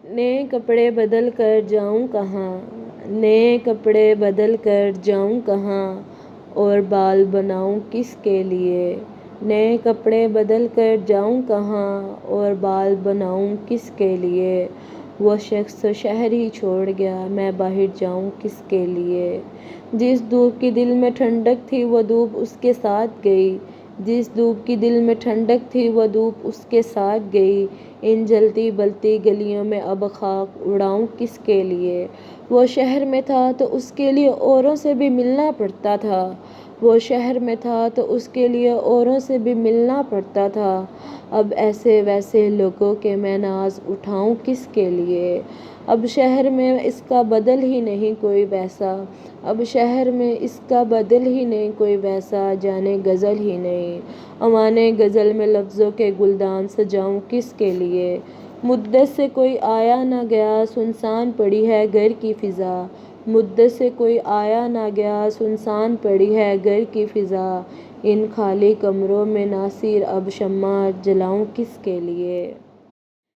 नए कपड़े बदल कर जाऊं कहाँ, नए कपड़े बदल कर जाऊं कहाँ, और बाल बनाऊं किसके लिए। नए कपड़े बदल कर जाऊं कहाँ, और बाल बनाऊं किसके लिए। वो शख्स तो शहर ही छोड़ गया, मैं बाहर जाऊं किसके लिए। जिस धूप की दिल में ठंडक थी वो धूप उसके साथ गई, जिस धूप की दिल में ठंडक थी वो धूप उसके साथ गई। इन जलती बलती गलियों में अब खाक उड़ाऊं किसके लिए। वो शहर में था तो उसके लिए औरों से भी मिलना पड़ता था, वो शहर में था तो उसके लिए औरों से भी मिलना पड़ता था। अब ऐसे वैसे लोगों के मैं नाज उठाऊं किसके लिए। अब शहर में इसका बदल ही नहीं कोई वैसा, अब शहर में इसका बदल ही नहीं कोई वैसा, जाने गज़ल ही नहीं। अमाने गज़ल में लफ्ज़ों के गुलदान सजाऊं किसके लिए। मुद्दत से कोई आया ना गया, सुनसान पड़ी है घर की फ़िज़ा। मुद्दत से कोई आया ना गया, सुनसान पड़ी है घर की फ़िज़ा। इन खाली कमरों में नासिर अब शम्मा जलाऊं किसके लिए।